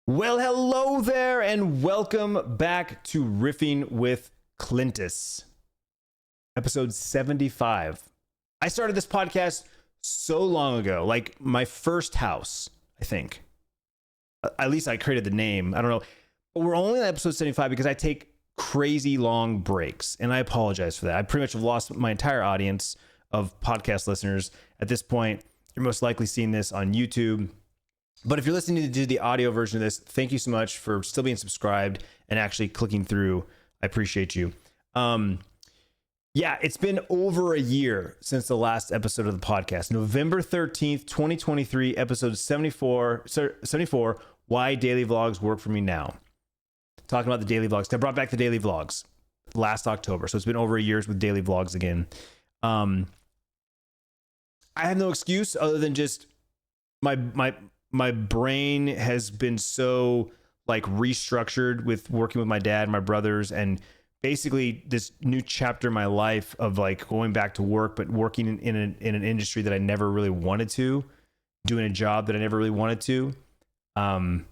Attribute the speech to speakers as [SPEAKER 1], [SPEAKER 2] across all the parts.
[SPEAKER 1] Well, hello there, and welcome back to Riffing with Clintus, episode 75. I started this podcast so long ago, like my first house, I think. At least I created the name. I don't know. But we're only on episode 75 because I take crazy long breaks, and I apologize for that. I pretty much have lost my entire audience of podcast listeners. At this point, you're most likely seeing this on YouTube. But if you're listening to the audio version of this, thank you so much for still being subscribed and actually clicking through. I appreciate you. It's been over a year since the last episode of the podcast. November 13th, 2023, episode 74, Why Daily Vlogs Work For Me Now. Talking about the daily vlogs. I brought back the daily vlogs last October. So it's been over a year with daily vlogs again. I have no excuse other than just my brain has been so like restructured with working with my dad and my brothers, and basically this new chapter in my life of like going back to work, but working in an industry that I never really wanted to, doing a job that I never really wanted to. I'm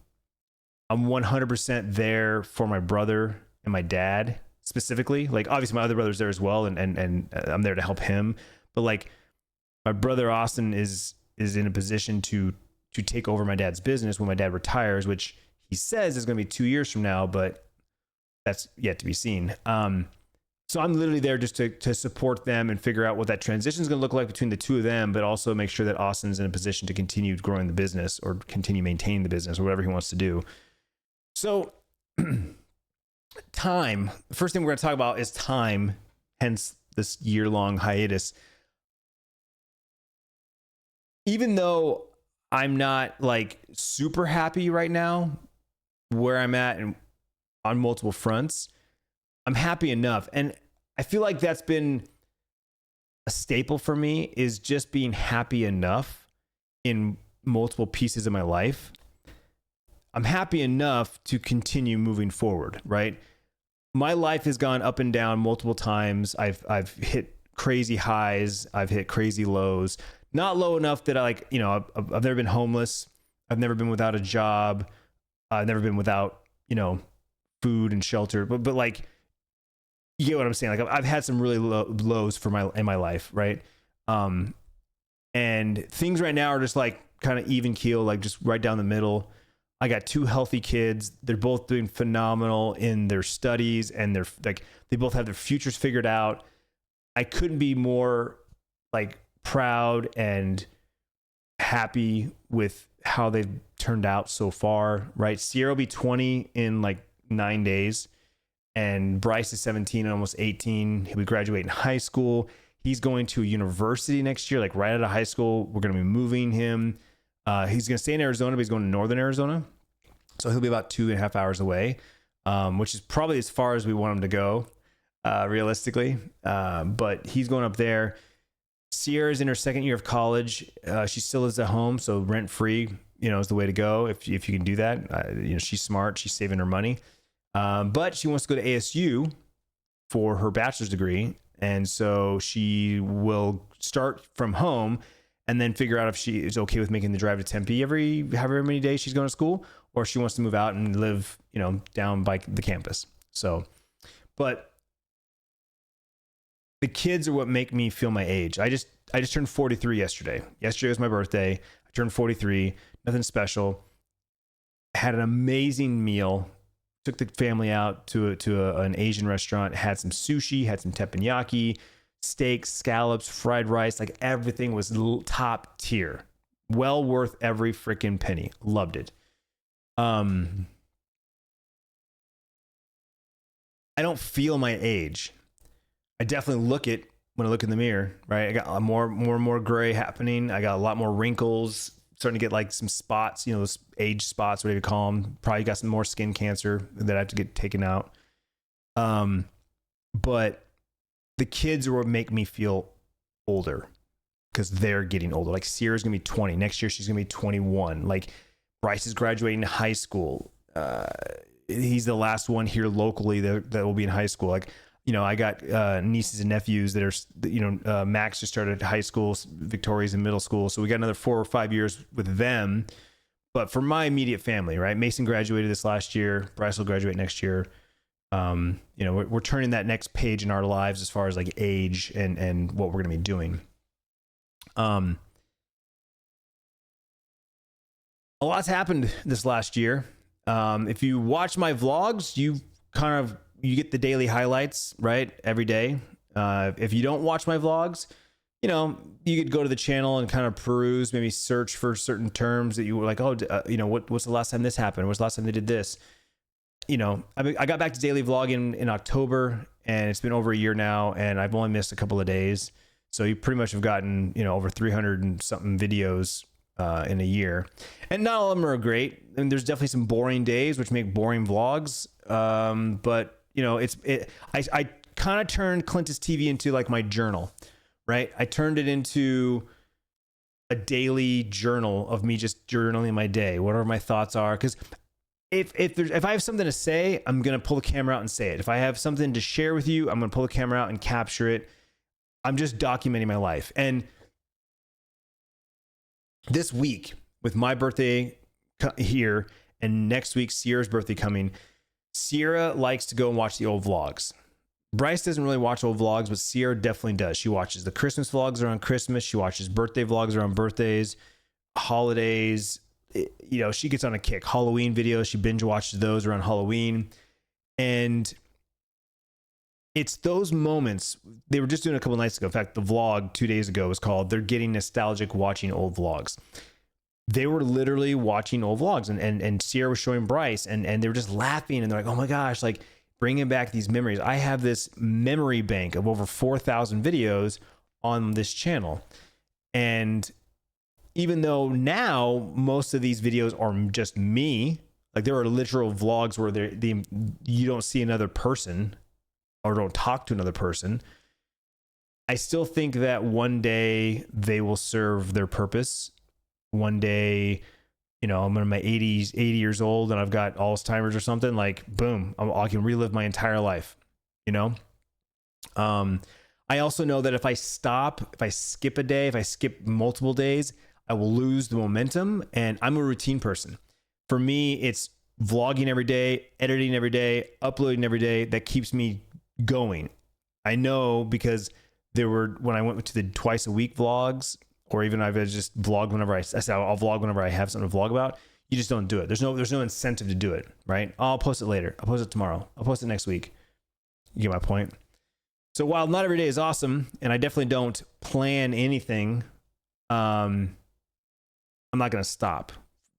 [SPEAKER 1] 100% there for my brother and my dad specifically. Like obviously my other brother's there as well, and I'm there to help him. But like my brother Austin is in a position to take over my dad's business when my dad retires, which he says is going to be 2 years from now, but that's yet to be seen. So I'm literally there just to support them and figure out what that transition is going to look like between the two of them, but also make sure that Austin's in a position to continue growing the business or continue maintaining the business or whatever he wants to do. So time, the first thing we're going to talk about is time, hence this year-long hiatus. Even though I'm not like super happy right now where I'm at and on multiple fronts, I'm happy enough. And I feel like that's been a staple for me, is just being happy enough in multiple pieces of my life. I'm happy enough to continue moving forward, right? My life has gone up and down multiple times. I've hit crazy highs. I've hit crazy lows. Not low enough that I've never been homeless. I've never been without a job. I've never been without, food and shelter. But like, you get what I'm saying? Like I've had some really lows in my life, right? And things right now are just like kind of even keel, like just right down the middle. I got two healthy kids. They're both doing phenomenal in their studies, and they both have their futures figured out. I couldn't be more like proud and happy with how they've turned out so far, right? Sierra will be 20 in like 9 days, and Bryce is 17 and almost 18. He'll be graduating high school. He's going to a university next year, like right out of high school. We're going to be moving him. He's going to stay in Arizona, but he's going to northern Arizona. So he'll be about 2.5 hours away, which is probably as far as we want him to go, realistically. But he's going up there. Sierra's in her second year of college. She still is at home, so rent free, is the way to go if you can do that. She's smart. She's saving her money, but she wants to go to ASU for her bachelor's degree, and so she will start from home and then figure out if she is okay with making the drive to Tempe however many days she's going to school, or if she wants to move out and live, down by the campus. So, but the kids are what make me feel my age. I just turned 43 yesterday. Yesterday was my birthday. I turned 43. Nothing special. Had an amazing meal. Took the family out to an Asian restaurant. Had some sushi. Had some teppanyaki, steaks, scallops, fried rice. Like everything was top tier. Well worth every freaking penny. Loved it. I don't feel my age. I definitely look it when I look in the mirror, right? I got more and more gray happening. I got a lot more wrinkles, starting to get like some spots, those age spots, whatever you call them. Probably got some more skin cancer that I have to get taken out. But the kids are what make me feel older because they're getting older. Like Sierra's going to be 20. Next year, she's going to be 21. Like Bryce is graduating high school. He's the last one here locally that will be in high school. Like, I got nieces and nephews that are, Max just started high school, Victoria's in middle school. So we got another 4 or 5 years with them. But for my immediate family, right? Mason graduated this last year. Bryce will graduate next year. We're turning that next page in our lives as far as like age and what we're going to be doing. A lot's happened this last year. If you watch my vlogs, you get the daily highlights, right? Every day. If you don't watch my vlogs, you could go to the channel and kind of peruse, maybe search for certain terms that you were like, what's the last time this happened? What's the last time they did this? I got back to daily vlogging in October, and it's been over a year now, and I've only missed a couple of days. So you pretty much have gotten, over 300 and something videos in a year. And not all of them are great. And there's definitely some boring days, which make boring vlogs. But I kind of turned Clintus.tv into like my journal, right? I turned it into a daily journal of me just journaling my day, whatever my thoughts are. Because if I have something to say, I'm going to pull the camera out and say it. If I have something to share with you, I'm going to pull the camera out and capture it. I'm just documenting my life. And this week, with my birthday here and next week, Sierra's birthday coming, Sierra likes to go and watch the old vlogs. Bryce doesn't really watch old vlogs, but Sierra definitely does. She watches the Christmas vlogs around Christmas. She watches birthday vlogs around birthdays, holidays. She gets on a kick. Halloween videos, she binge watches those around Halloween. And it's those moments. They were just doing a couple nights ago. In fact, the vlog 2 days ago was called "They're Getting Nostalgic Watching Old Vlogs." They were literally watching old vlogs, and Sierra was showing Bryce, and they were just laughing, and they're like, "Oh my gosh!" Like bringing back these memories. I have this memory bank of over 4,000 videos on this channel, and even though now most of these videos are just me, like there are literal vlogs where you don't see another person or don't talk to another person, I still think that one day they will serve their purpose. One day, I'm in my 80 years old and I've got Alzheimer's or something, like boom, I can relive my entire life. I also know that if I skip a day, if I skip multiple days, I will lose the momentum, and I'm a routine person. For me, it's vlogging every day, editing every day, uploading every day that keeps me going. I know because when I went to the twice a week vlogs, or even I've just vlogged whenever I said I'll vlog whenever I have something to vlog about. You just don't do it. There's no incentive to do it, right? I'll post it later. I'll post it tomorrow. I'll post it next week. You get my point? So while not every day is awesome, and I definitely don't plan anything, I'm not going to stop.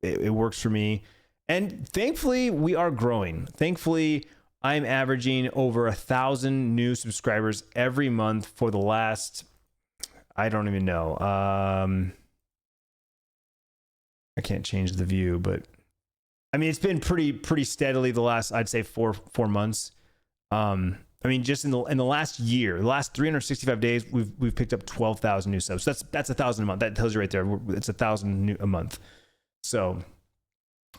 [SPEAKER 1] It works for me. And thankfully, we are growing. Thankfully, I'm averaging over 1,000 new subscribers every month for the last, I don't even know. I can't change the view, but I mean, it's been pretty steadily the last, I'd say four months. Just in the last year, the last 365 days, we've picked up 12,000 new subs. So that's 1,000 a month. That tells you right there. It's 1,000 new a month. So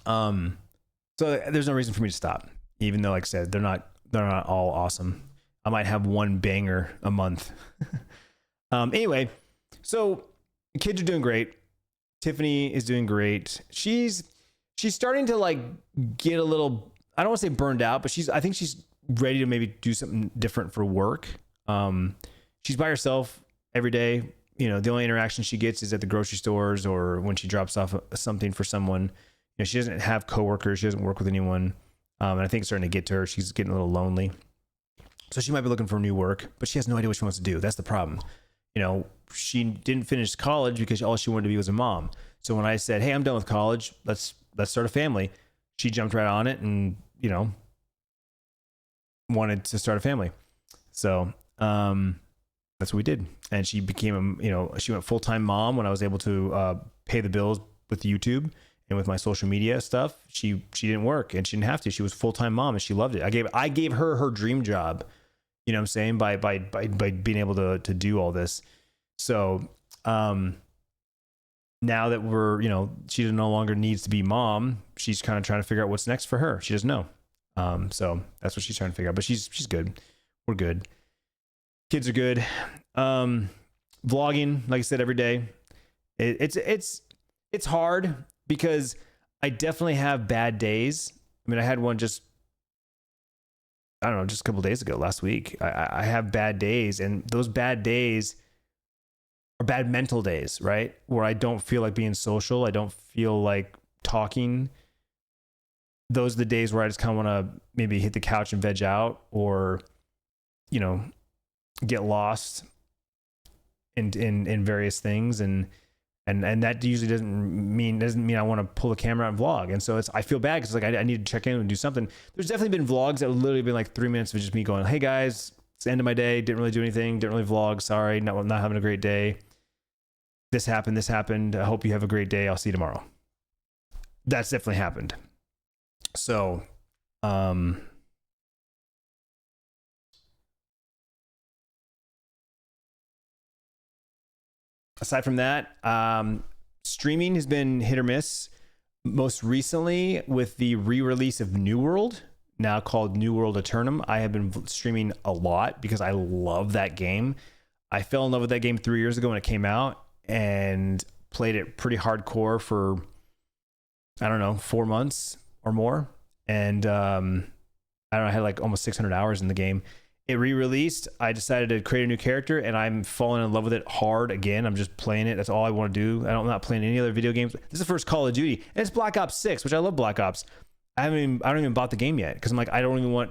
[SPEAKER 1] there's no reason for me to stop, even though, like I said, they're not all awesome. I might have one banger a month. Anyway, so the kids are doing great. Tiffany is doing great. She's starting to like get a little, I don't want to say burned out, but I think she's ready to maybe do something different for work. She's by herself every day. The only interaction she gets is at the grocery stores or when she drops off something for someone. She doesn't have coworkers. She doesn't work with anyone. And I think it's starting to get to her. She's getting a little lonely. So she might be looking for new work, but she has no idea what she wants to do. That's the problem. She didn't finish college because all she wanted to be was a mom. So when I said, "Hey, I'm done with college. Let's start a family," she jumped right on it and, wanted to start a family. So that's what we did. And she became, she went full-time mom when I was able to pay the bills with YouTube and with my social media stuff. She didn't work and she didn't have to. She was full-time mom and she loved it. I gave her dream job, you know what I'm saying, by being able to do all this. So now that we're, she no longer needs to be mom, she's kind of trying to figure out what's next for her. She doesn't know. So that's what she's trying to figure out, but she's good. We're good. Kids are good. Vlogging, like I said, every day. It's hard because I definitely have bad days. I mean, I had one just a couple days ago, last week. I have bad days, and those bad days are bad mental days, right? Where I don't feel like being social. I don't feel like talking. Those are the days where I just kind of want to maybe hit the couch and veg out, or, get lost in various things. And that usually doesn't mean I want to pull the camera out and vlog. And so I feel bad because I need to check in and do something. There's definitely been vlogs that have literally been like 3 minutes of just me going, hey guys, it's the end of my day. Didn't really do anything. Didn't really vlog. Sorry. Not having a great day. This happened. I hope you have a great day. I'll see you tomorrow. That's definitely happened. So, aside from that, streaming has been hit or miss. Most recently, with the re-release of New World, now called New World Eternum, I have been streaming a lot because I love that game. I fell in love with that game 3 years ago when it came out and played it pretty hardcore for, 4 months or more. And I had like almost 600 hours in the game. It re-released. I decided to create a new character, and I'm falling in love with it hard again. I'm just playing it. That's all I want to do. I'm not playing any other video games. This is the first Call of Duty, and it's Black Ops 6, which I love Black Ops. I don't even bought the game yet because I'm like, I don't even want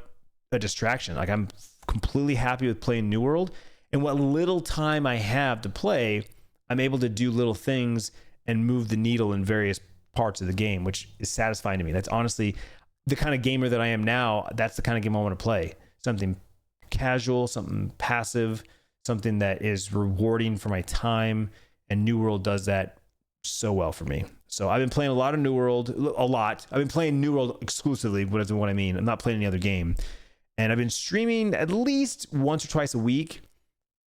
[SPEAKER 1] a distraction. Like, I'm completely happy with playing New World, and what little time I have to play, I'm able to do little things and move the needle in various parts of the game, which is satisfying to me. That's honestly the kind of gamer that I am now. That's the kind of game I want to play. Something casual, something passive, something that is rewarding for my time. And New World does that so well for me. So I've been playing a lot of New World, I've been playing New World exclusively, what I mean. I'm not playing any other game. And I've been streaming at least once or twice a week,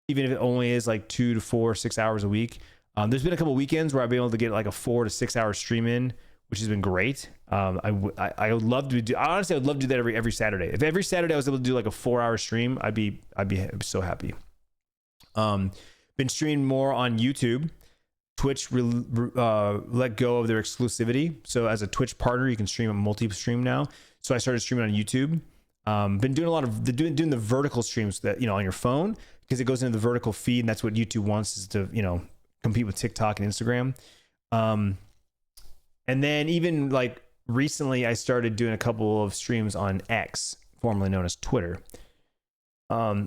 [SPEAKER 1] even if it only is like 2 to 4, 6 hours a week. There's been a couple weekends where I've been able to get like a 4 to 6 hour stream in, which has been great. I would love to do. Honestly, I would love to do that every Saturday. If every Saturday I was able to do like a 4 hour stream, I'd be so happy. Been streaming more on YouTube. Twitch let go of their exclusivity, so as a Twitch partner, you can stream a multi-stream now. So I started streaming on YouTube. Been doing a lot of doing the vertical streams that on your phone, because it goes into the vertical feed, and that's what YouTube wants, is to compete with TikTok and Instagram. And then even like recently, I started doing a couple of streams on X, formerly known as Twitter,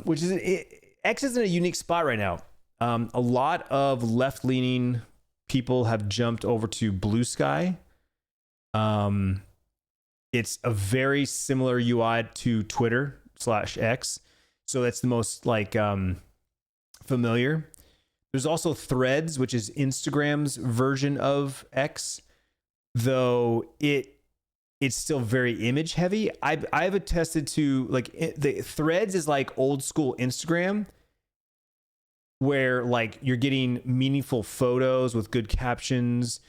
[SPEAKER 1] which is X is in a unique spot right now. A lot of left-leaning people have jumped over to Blue Sky. It's a very similar UI to Twitter/X, so that's the most familiar. There's also Threads, which is Instagram's version of X, though it's still very image heavy. I've attested to the Threads is like old school Instagram, where like you're getting meaningful photos with good captions,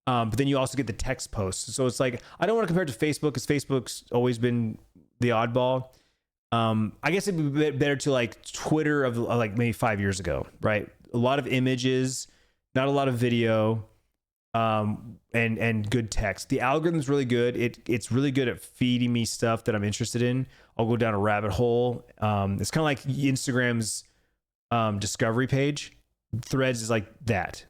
[SPEAKER 1] but then you also get the text posts. So it's like, I don't want to compare it to Facebook, because Facebook's always been the oddball. I guess it'd be better to like Twitter of like maybe 5 years ago, right? A lot of images, not a lot of video, and good text. The algorithm's really good. It's really good at feeding me stuff that I'm interested in. I'll go down a rabbit hole. It's kind of like Instagram's discovery page. Threads is like that.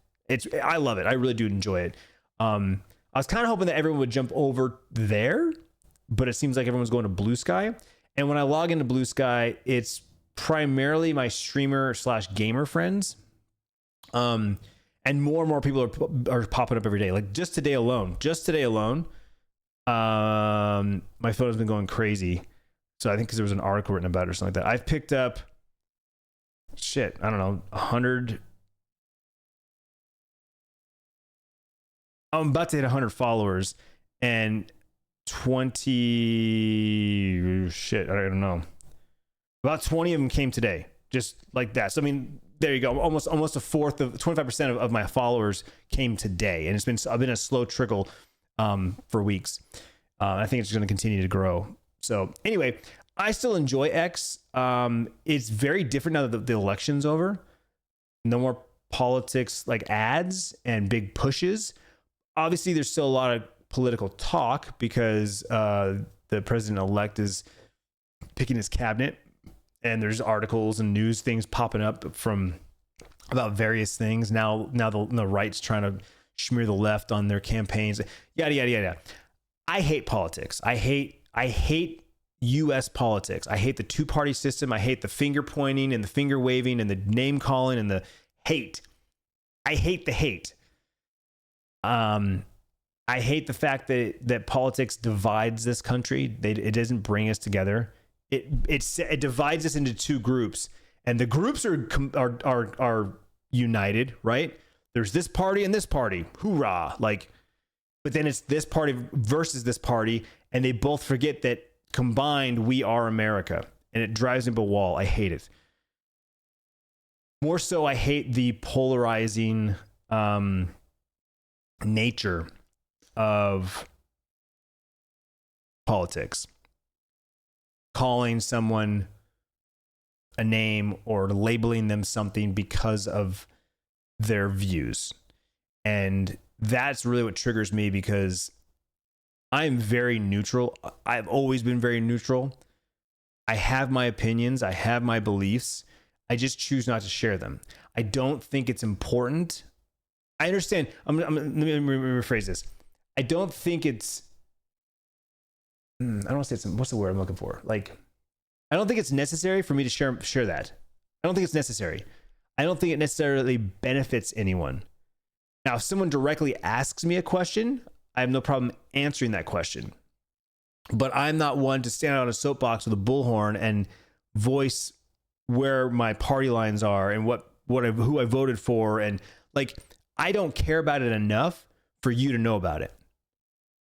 [SPEAKER 1] I love it. I really do enjoy it. I was kind of hoping that everyone would jump over there, but it seems like everyone's going to Blue Sky. And when I log into Blue Sky, it's primarily my streamer/gamer friends. And more people are popping up every day. Like just today alone, my phone's been going crazy. So I think because there was an article written about it or something like that. I've picked up, I don't know, 100. I'm about to hit 100 followers, and 20. I don't know. About 20 of them came today, just like that. So I mean, there you go. Almost a fourth of 25% of my followers came today, and I've been a slow trickle for weeks. I think it's going to continue to grow. So anyway, I still enjoy X. It's very different now that the election's over. No more politics like ads and big pushes. Obviously, there's still a lot of political talk because the president-elect is picking his cabinet, and there's articles and news things popping up about various things. Now the right's trying to smear the left on their campaigns. Yada yada yada. I hate politics. I hate U.S. politics. I hate the two-party system. I hate the finger pointing and the finger waving and the name calling and the hate. I hate the hate. I hate the fact that politics divides this country. It doesn't bring us together. It divides us into two groups, and the groups are united, right? There's this party and this party, hoorah! But then it's this party versus this party, and they both forget that combined we are America, and it drives me up a wall. I hate it. More so, I hate the polarizing nature of politics. Calling someone a name or labeling them something because of their views. And that's really what triggers me, because I'm very neutral. I've always been very neutral. I have my opinions. I have my beliefs. I just choose not to share them. I don't think it's important. I understand. Let me rephrase this. I don't think it's, I don't want to say it's, what's the word I'm looking for? I don't think it's necessary for me to share that. I don't think it's necessary. I don't think it necessarily benefits anyone. Now, if someone directly asks me a question, I have no problem answering that question. But I'm not one to stand out on a soapbox with a bullhorn and voice where my party lines are and who I voted for. And I don't care about it enough for you to know about it.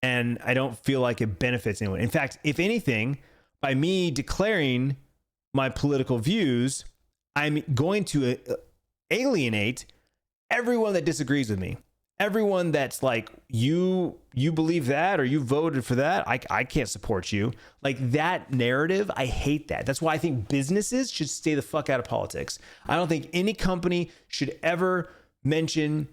[SPEAKER 1] And I don't feel like it benefits anyone. In fact, if anything, by me declaring my political views, I'm going to alienate everyone that disagrees with me. Everyone that's like, you believe that or you voted for that, I can't support you. That narrative, I hate that. That's why I think businesses should stay the fuck out of politics. I don't think any company should ever mention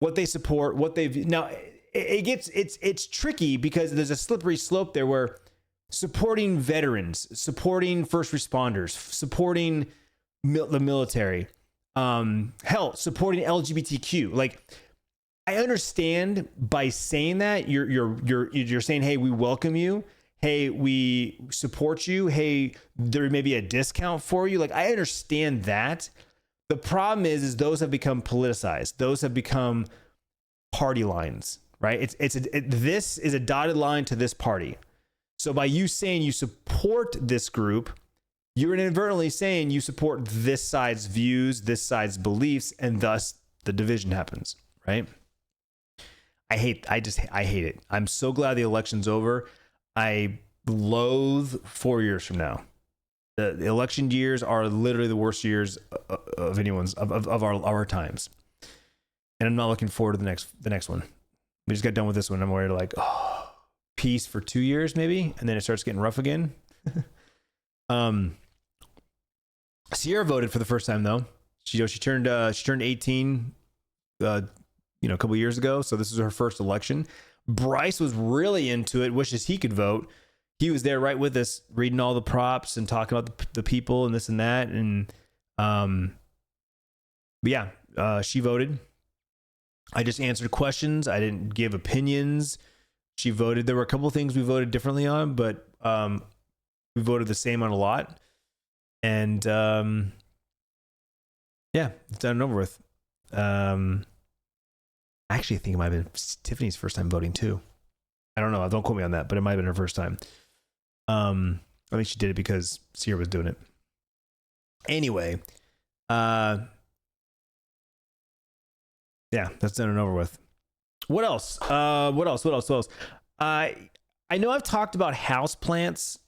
[SPEAKER 1] what they support, what they've... Now, it's tricky because there's a slippery slope there where supporting veterans, supporting first responders, supporting the military, hell, supporting LGBTQ. I understand by saying that you're saying, hey, we welcome you. Hey, we support you. Hey, there may be a discount for you. I understand that. The problem is those have become politicized. Those have become party lines, right? This is a dotted line to this party. So by you saying you support this group, you're inadvertently saying you support this side's views, this side's beliefs, and thus the division happens, right? I hate it. I'm so glad the election's over. I loathe 4 years from now. The election years are literally the worst years of anyone's of our times. And I'm not looking forward to the next one. We just got done with this one. I'm worried peace for 2 years maybe, and then it starts getting rough again. Sierra voted for the first time though. She turned 18 a couple years ago, so this is her first election. Bryce was really into it, wishes he could vote. He was there right with us, reading all the props and talking about the people and this and that. And she voted. I just answered questions. I didn't give opinions. She voted. There were a couple of things we voted differently on, but we voted the same on a lot. And it's done and over with. I actually think it might have been Tiffany's first time voting too. I don't know. Don't quote me on that, but it might have been her first time. I think she did it because Sierra was doing it. Anyway, that's done and over with. What else? What else? I know I've talked about houseplants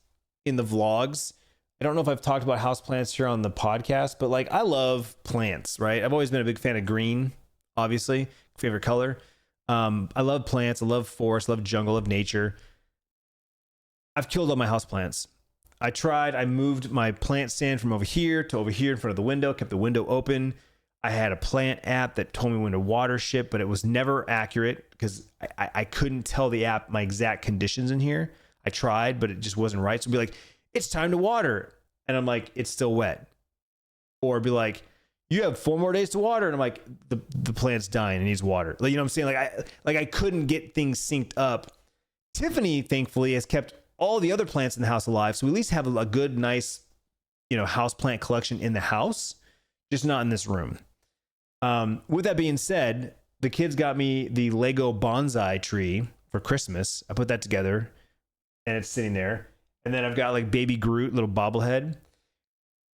[SPEAKER 1] in the vlogs. I don't know if I've talked about houseplants here on the podcast, but I love plants, right? I've always been a big fan of green, obviously, favorite color. I love plants. I love forest. I love jungle. I love nature. I've killed all my houseplants. I moved my plant stand from over here to over here in front of the window, kept the window open. I had a plant app that told me when to water shit, but it was never accurate because I couldn't tell the app my exact conditions in here. I tried, but it just wasn't right. So it'd be like, it's time to water. And I'm like, it's still wet. Or it'd be like, you have 4 more days to water. And I'm like, the plant's dying and needs water. Like, you know what I'm saying? Like I couldn't get things synced up. Tiffany, thankfully, has kept all the other plants in the house alive. So we at least have a good, nice, house plant collection in the house, just not in this room. With that being said, the kids got me the Lego bonsai tree for Christmas. I put that together and it's sitting there. And then I've got like baby Groot, little bobblehead.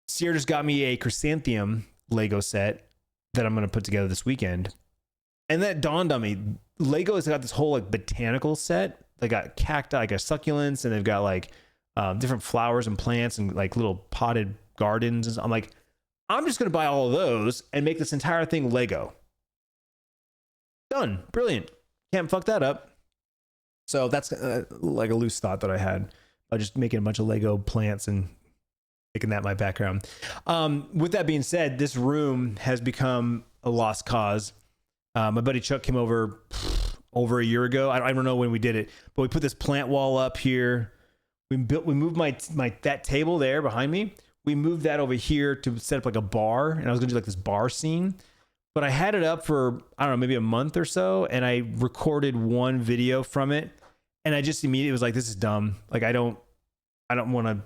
[SPEAKER 1] Sierra just got me a chrysanthemum Lego set that I'm going to put together this weekend. And that dawned on me. Lego has got this whole like botanical set. They got cacti, like succulents, and they've got like different flowers and plants and like little potted gardens. And I'm like, I'm just going to buy all of those and make this entire thing Lego. Done. Brilliant. Can't fuck that up. So that's like a loose thought that I had by just making a bunch of Lego plants and making that my background. With that being said, this room has become a lost cause. My buddy Chuck came over a year ago. I don't know when we did it, but we put this plant wall up here. We moved my that table there behind me. We moved that over here to set up like a bar, and I was gonna do like this bar scene. But I had it up for, I don't know, maybe a month or so, and I recorded one video from it, and I just immediately was like, this is dumb. Like I don't want to.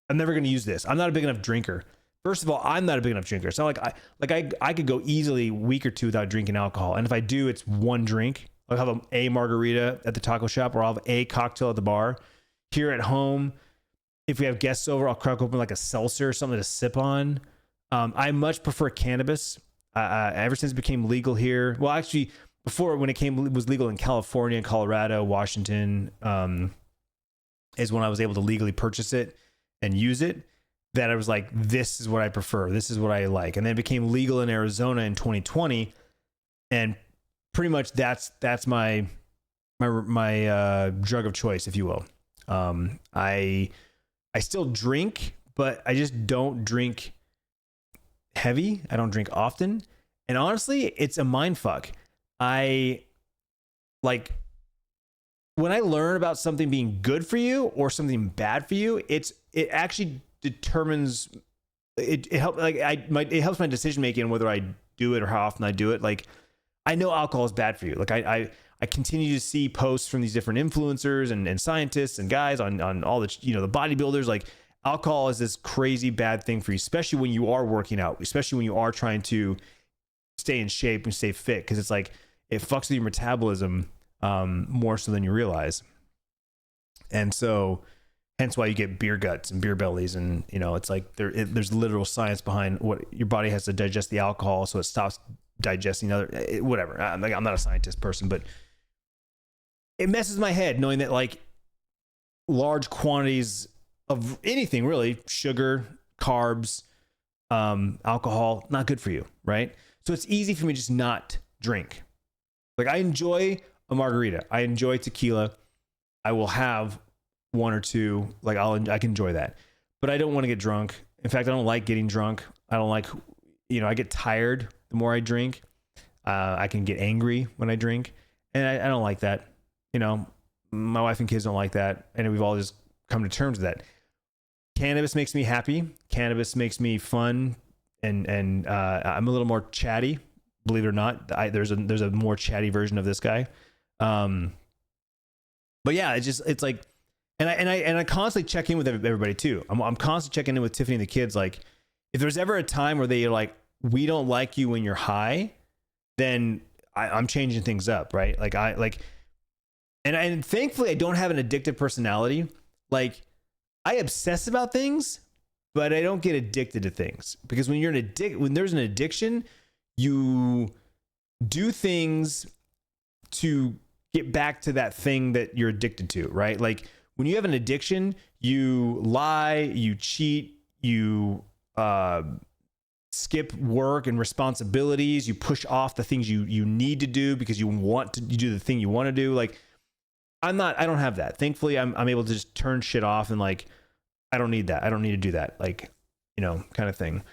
[SPEAKER 1] I'm never gonna use this. I'm not a big enough drinker. First of all, I'm not a big enough drinker. It's not like I could go easily a week or two without drinking alcohol, and if I do, it's one drink. I'll have a margarita at the taco shop, or I'll have a cocktail at the bar. Here at home, if we have guests over, I'll crack open like a seltzer or something to sip on. I much prefer cannabis. Ever since it became legal here, well, actually, before when it was legal in California, Colorado, Washington, is when I was able to legally purchase it and use it. That I was like, this is what I prefer. This is what I like. And then it became legal in Arizona in 2020, and pretty much that's my drug of choice, if you will. I still drink, but I just don't drink heavy. I don't drink often. And honestly, it's a mind fuck. I like when I learn about something being good for you or something bad for you, it actually determines it helps it helps my decision making whether I do it or how often I do it. Like I know alcohol is bad for you. Like I continue to see posts from these different influencers and scientists and guys on all the, the bodybuilders. Like alcohol is this crazy bad thing for you, especially when you are working out, especially when you are trying to stay in shape and stay fit. Cause it's like, it fucks with your metabolism more so than you realize. And so hence why you get beer guts and beer bellies. And, it's like there's literal science behind what your body has to digest the alcohol. So it stops digesting whatever. I'm not a scientist person, but it messes my head knowing that like large quantities of anything really, sugar, carbs, alcohol, not good for you. Right. So it's easy for me to just not drink. Like I enjoy a margarita. I enjoy tequila. I will have one or two. Like I can enjoy that, but I don't want to get drunk. In fact, I don't like getting drunk. I don't like, I get tired the more I drink. I can get angry when I drink, and I don't like that. My wife and kids don't like that, and we've all just come to terms with that. Cannabis makes me happy. Cannabis makes me fun, and I'm a little more chatty. Believe it or not, there's a more chatty version of this guy. But yeah, it's like, and I constantly check in with everybody too. I'm constantly checking in with Tiffany and the kids. Like, if there's ever a time where they're like, we don't like you when you're high, then I'm changing things up, right? Like and thankfully I don't have an addictive personality. Like I obsess about things, but I don't get addicted to things, because when there's an addiction, you do things to get back to that thing that you're addicted to, right? Like when you have an addiction, you lie, you cheat, you skip work and responsibilities, you push off the things you need to do because you do the thing you want to do. Like I don't have that. Thankfully, I'm able to just turn shit off and like, I don't need that. I don't need to do that. Like, kind of thing.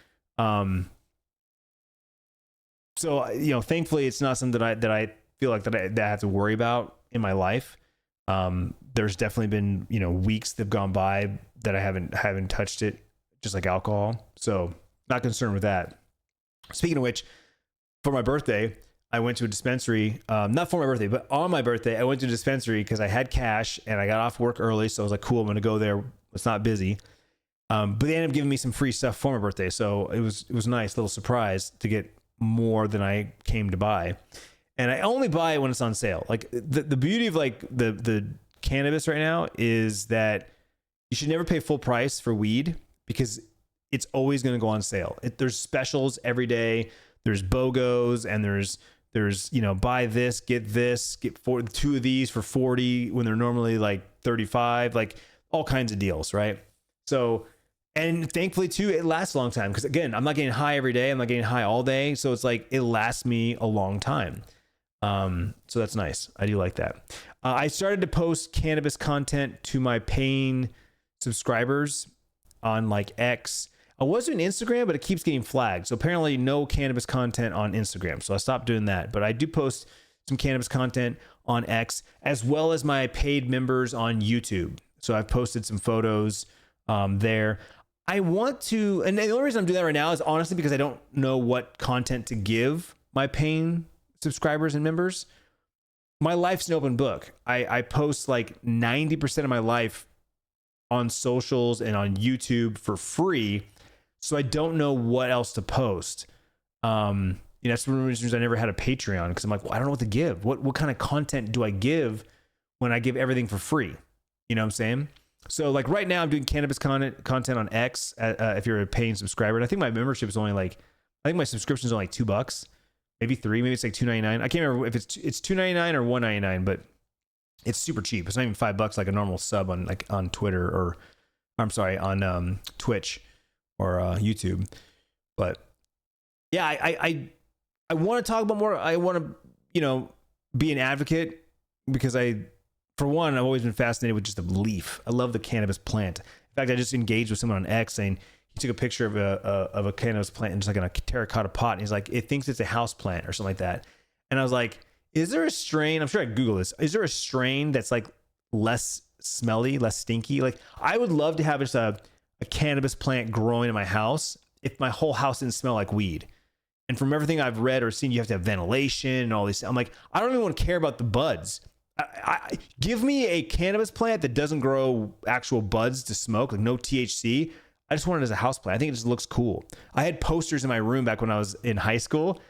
[SPEAKER 1] So, thankfully it's not something that I feel like that I have to worry about in my life. There's definitely been, weeks that have gone by that I haven't touched it, just like alcohol. So not concerned with that. Speaking of which, for my birthday, I went to a dispensary, not for my birthday, but on my birthday, I went to a dispensary because I had cash and I got off work early. So I was like, cool, I'm going to go there. It's not busy. But they ended up giving me some free stuff for my birthday. So it was a nice little surprise to get more than I came to buy. And I only buy it when it's on sale. Like the beauty of like the cannabis right now is that you should never pay full price for weed because it's always going to go on sale. There's specials every day. There's BOGOs and there's buy this, get two of these for 40 when they're normally like 35, like all kinds of deals, right? So, and thankfully too, it lasts a long time because again, I'm not getting high every day. I'm not getting high all day. So it's like, it lasts me a long time. So that's nice. I do like that. I started to post cannabis content to my paying subscribers on like X. I was doing Instagram, but it keeps getting flagged. So apparently no cannabis content on Instagram. So I stopped doing that, but I do post some cannabis content on X as well as my paid members on YouTube. So I've posted some photos, there. I want to, and the only reason I'm doing that right now is honestly because I don't know what content to give my paying subscribers and members. My life's an open book. I post like 90% of my life on socials and on YouTube for free. So I don't know what else to post. That's one of the reasons I never had a Patreon because I'm like, well, I don't know what to give. What kind of content do I give when I give everything for free? You know what I'm saying? So like right now I'm doing cannabis content on X. If you're a paying subscriber, and I think my membership is only like, I think my subscription is only like $2, maybe $3, maybe it's like $2.99. I can't remember if it's $2.99 or $1.99, but it's super cheap. It's not even $5 like a normal sub on Twitter or I'm sorry, on Twitch or YouTube. But yeah, I want to talk about more. I want to, be an advocate because for one, I've always been fascinated with just the leaf. I love the cannabis plant. In fact, I just engaged with someone on X saying he took a picture of a cannabis plant and just like in a terracotta pot. And he's like, it thinks it's a house plant or something like that. And I was like, is there a strain? I'm sure I Google this. Is there a strain that's like less smelly, less stinky? Like I would love to have just a cannabis plant growing in my house if my whole house didn't smell like weed. And from everything I've read or seen, you have to have ventilation and all these. I'm like, I don't even want to care about the buds. Give me a cannabis plant that doesn't grow actual buds to smoke, like no THC. I just want it as a house plant. I think it just looks cool. I had posters in my room back when I was in high school,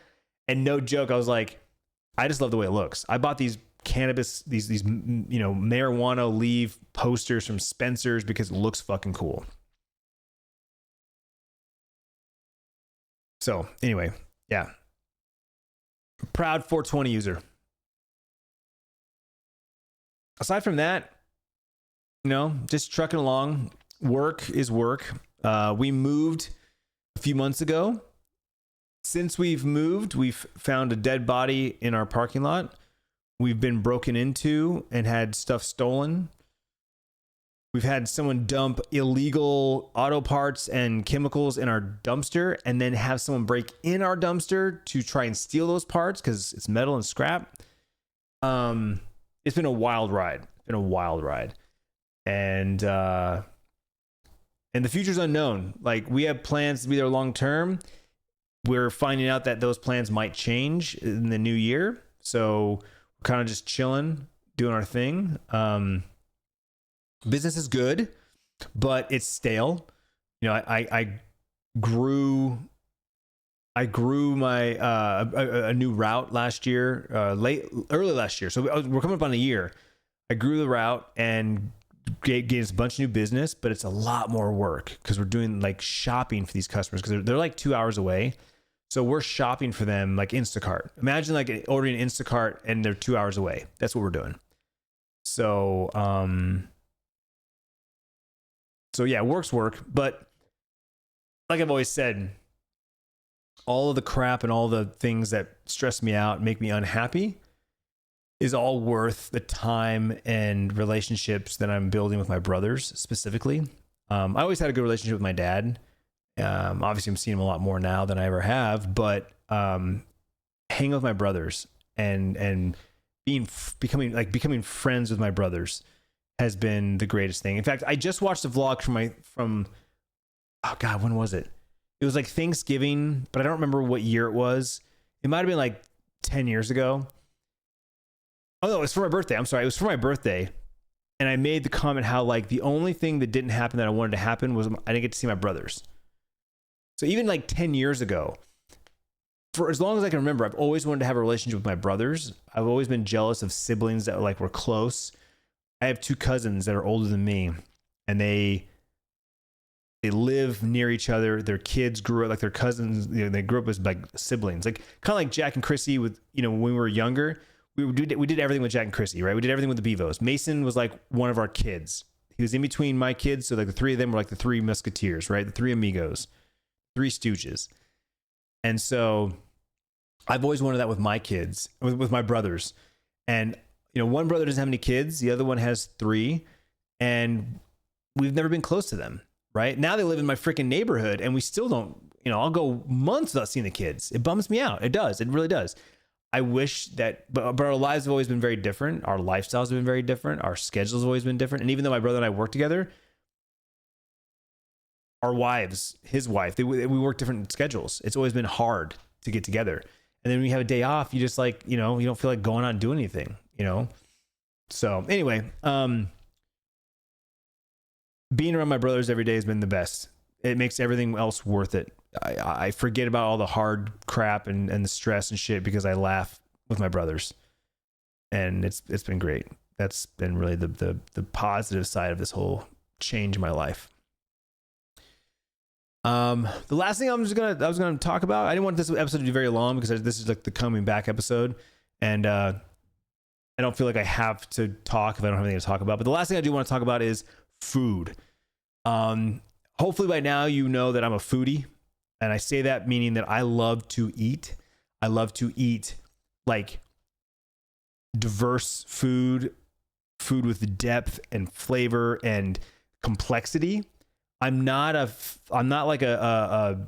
[SPEAKER 1] and no joke, I was like, I just love the way it looks. I bought these cannabis, these marijuana leaf posters from Spencer's because it looks fucking cool. So anyway, yeah. Proud 420 user. Aside from that, just trucking along. Work is work. We moved a few months ago. Since we've moved, we've found a dead body in our parking lot. We've been broken into and had stuff stolen. We've had someone dump illegal auto parts and chemicals in our dumpster and then have someone break in our dumpster to try and steal those parts because it's metal and scrap. It's been a wild ride. And the future's unknown. Like we have plans to be there long term. We're finding out that those plans might change in the new year. So we're kind of just chilling, doing our thing. Business is good, but it's stale. I grew my a new route last year, early last year. So we're coming up on a year. I grew the route and gave us a bunch of new business, but it's a lot more work because we're doing like shopping for these customers because they're like 2 hours away. So we're shopping for them like Instacart. Imagine like ordering Instacart and they're 2 hours away. That's what we're doing. So, yeah, work's work. But like I've always said, all of the crap and all the things that stress me out, make me unhappy is all worth the time and relationships that I'm building with my brothers specifically. I always had a good relationship with my dad. Obviously I'm seeing him a lot more now than I ever have, but hanging with my brothers and becoming friends with my brothers has been the greatest thing. In fact, I just watched a vlog from oh God, when was it? It was like Thanksgiving, but I don't remember what year it was. It might have been like 10 years ago. Oh no, it was for my birthday. I'm sorry. It was for my birthday. And I made the comment how like the only thing that didn't happen that I wanted to happen was I didn't get to see my brothers. So even like 10 years ago, for as long as I can remember, I've always wanted to have a relationship with my brothers. I've always been jealous of siblings that like were close. I have 2 cousins that are older than me, and they live near each other. Their kids grew up like their cousins. You know, they grew up as like siblings, like kind of like Jack and Chrissy with, you know, when we were younger, we did everything with Jack and Chrissy, right? We did everything with the Bevos. Mason was like one of our kids. He was in between my kids. So like the 3 of them were like the 3 Musketeers, right? The 3 amigos, 3 Stooges. And so I've always wanted that with my kids, with my brothers. And, you know, one brother doesn't have any kids. The other one has 3. And we've never been close to them, right? Now they live in my freaking neighborhood and we still don't, you know, I'll go months without seeing the kids. It bums me out. It does. It really does. I wish that, but our lives have always been very different. Our lifestyles have been very different. Our schedules have always been different. And even though my brother and I work together, our wives, his wife, we work different schedules. It's always been hard to get together. And then when you have a day off, you just like, you know, you don't feel like going out and doing anything, you know? So anyway, being around my brothers every day has been the best. It makes everything else worth it. I forget about all the hard crap and the stress and shit because I laugh with my brothers, and it's been great. That's been really the positive side of this whole change in my life. The last thing I was gonna talk about, I didn't want this episode to be very long because this is like the coming back episode, and I don't feel like I have to talk if I don't have anything to talk about. But the last thing I do want to talk about is food. Hopefully by now you know that I'm a foodie, and I say that meaning that I love to eat. I love to eat like diverse food with depth and flavor and complexity. I'm not like a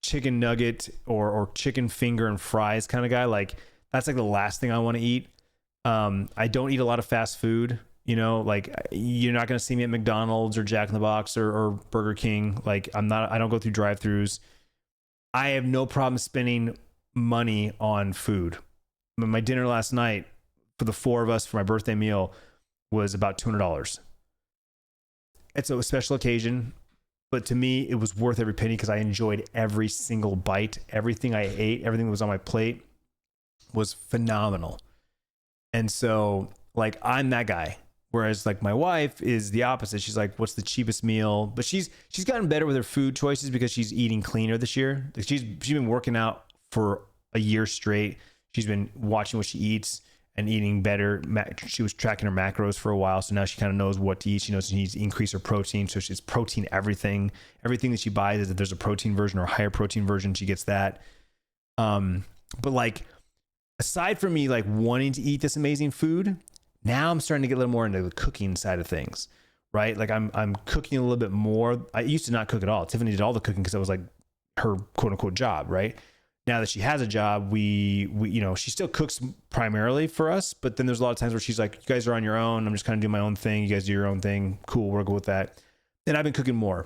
[SPEAKER 1] chicken nugget or chicken finger and fries kind of guy. Like that's like the last thing I want to eat. I don't eat a lot of fast food. You know, like you're not going to see me at McDonald's or Jack in the Box or Burger King. Like I don't go through drive-thrus. I have no problem spending money on food. My dinner last night for the 4 of us for my birthday meal was about $200. It's a special occasion, but to me, it was worth every penny because I enjoyed every single bite. Everything I ate, everything that was on my plate was phenomenal. And so, like, I'm that guy. Whereas, like, my wife is the opposite. She's like, what's the cheapest meal? But she's gotten better with her food choices because she's eating cleaner this year. Like, she's been working out for a year straight. She's been watching what she eats and eating better. She was tracking her macros for a while, so now she kind of knows what to eat. She knows she needs to increase her protein, so she's protein everything. Everything that she buys is if there's a protein version or a higher protein version, she gets that. But like, aside from me like wanting to eat this amazing food, now I'm starting to get a little more into the cooking side of things, right? Like I'm cooking a little bit more. I used to not cook at all. Tiffany did all the cooking because it was like her quote unquote job, right? Now that she has a job, we you know, she still cooks primarily for us, but then there's a lot of times where she's like, you guys are on your own. I'm just kind of doing my own thing. You guys do your own thing. Cool. We'll go with that. And I've been cooking more,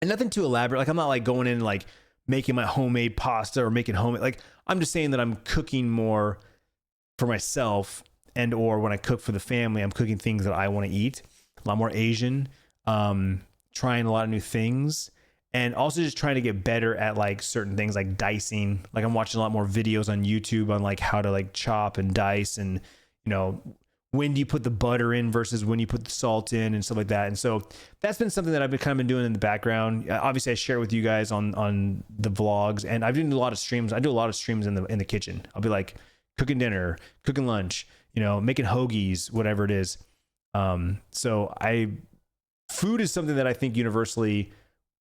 [SPEAKER 1] and nothing too elaborate. Like I'm not like going in and like making my homemade pasta or making homemade. Like I'm just saying that I'm cooking more for myself, and or when I cook for the family, I'm cooking things that I want to eat. A lot more Asian, trying a lot of new things. And also just trying to get better at like certain things like dicing. Like I'm watching a lot more videos on YouTube on like how to like chop and dice, and you know, when do you put the butter in versus when you put the salt in and stuff like that. And so that's been something that I've been doing in the background. Obviously I share it with you guys on the vlogs, and I've been doing a lot of streams. I do a lot of streams in the kitchen. I'll be like cooking dinner, cooking lunch, you know, making hoagies, whatever it is. So food is something that I think universally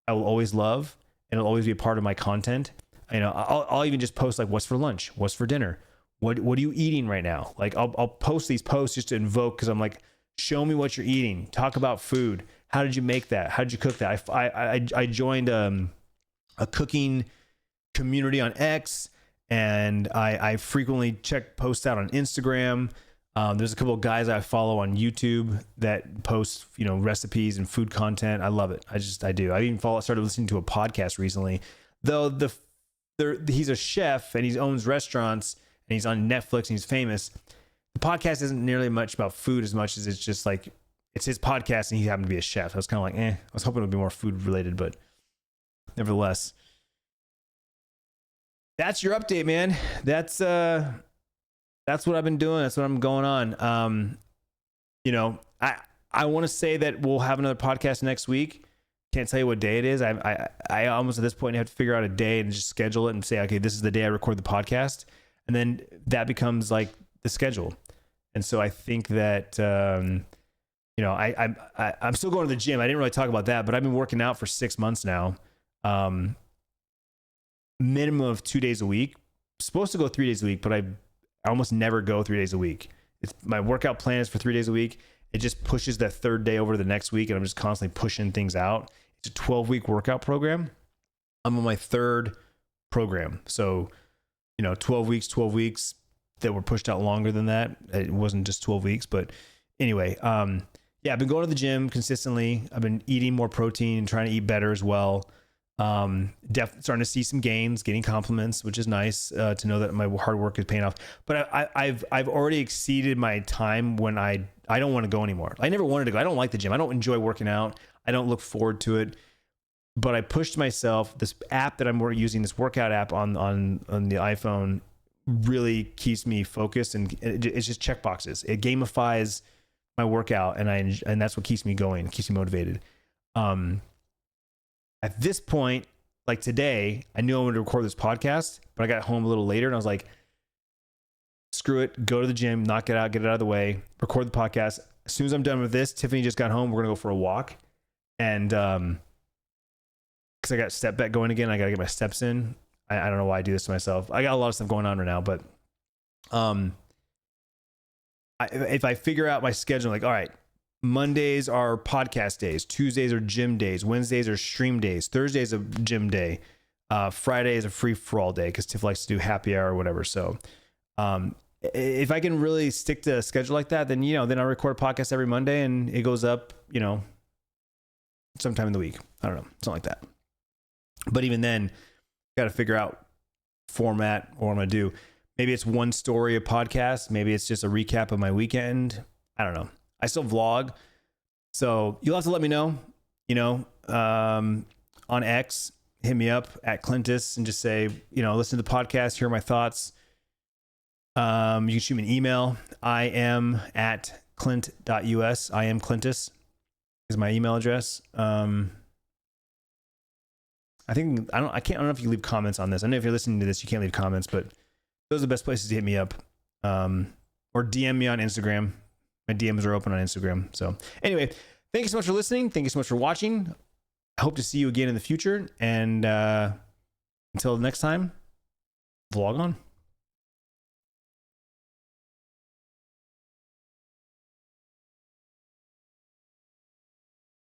[SPEAKER 1] I will always love, and it'll always be a part of my content. You know, I'll even just post like, what's for lunch? What's for dinner? What are you eating right now? Like I'll post these posts just to invoke, because I'm like, show me what you're eating. Talk about food. How did you make that? How did you cook that? I joined a cooking community on X, and I frequently check posts out on Instagram. There's a couple of guys I follow on YouTube that post, recipes and food content. I love it. I do. I even started listening to a podcast recently, though he's a chef and he owns restaurants and he's on Netflix and he's famous. The podcast isn't nearly much about food as much as it's just like, it's his podcast and he happened to be a chef. I was kind of like, I was hoping it would be more food related, but nevertheless, that's your update, man. That's what I've been doing. That's what I'm going on. I want to say that we'll have another podcast next week. Can't tell you what day it is. I almost at this point have to figure out a day and just schedule it and say, okay, this is the day I record the podcast. And then that becomes like the schedule. And so I think that, I'm still going to the gym. I didn't really talk about that, but I've been working out for 6 months now. Minimum of 2 days a week. Supposed to go 3 days a week, but I almost never go 3 days a week. My workout plan is for 3 days a week. It just pushes that third day over to the next week, and I'm just constantly pushing things out. It's a 12-week workout program. I'm on my third program. So, 12 weeks that were pushed out longer than that. It wasn't just 12 weeks, but anyway, I've been going to the gym consistently. I've been eating more protein and trying to eat better as well. Definitely starting to see some gains, getting compliments, which is nice to know that my hard work is paying off. But I've already exceeded my time when I don't want to go anymore. I never wanted to go. I don't like the gym. I don't enjoy working out. I don't look forward to it. But I pushed myself. This app that I'm using, this workout app on the iPhone, really keeps me focused, and it's just check boxes. It gamifies my workout, and that's what keeps me going. It keeps me motivated. At this point, like today, I knew I wanted to record this podcast, but I got home a little later and I was like, screw it, go to the gym, knock it out, get it out of the way, record the podcast. As soon as I'm done with this, Tiffany just got home. We're going to go for a walk. And because I got step back going again, I got to get my steps in. I don't know why I do this to myself. I got a lot of stuff going on right now, but if I figure out my schedule, like, all right, Mondays are podcast days. Tuesdays are gym days. Wednesdays are stream days. Thursdays a gym day. Friday is a free for all day because Tiff likes to do happy hour or whatever. So, if I can really stick to a schedule like that, then then I record a podcast every Monday and it goes up, sometime in the week. I don't know, something like that. But even then, got to figure out format or what I'm gonna do. Maybe it's one story a podcast. Maybe it's just a recap of my weekend. I don't know. I still vlog, so you'll have to let me know, on X, hit me up at Clintus and just say, listen to the podcast, hear my thoughts. You can shoot me an email. I am at Clint.us. I am Clintus is my email address. I don't know if you leave comments on this. I know if you're listening to this, you can't leave comments, but those are the best places to hit me up. Or DM me on Instagram. My DMs are open on Instagram. So anyway, thank you so much for listening. Thank you so much for watching. I hope to see you again in the future. And until next time, vlog on.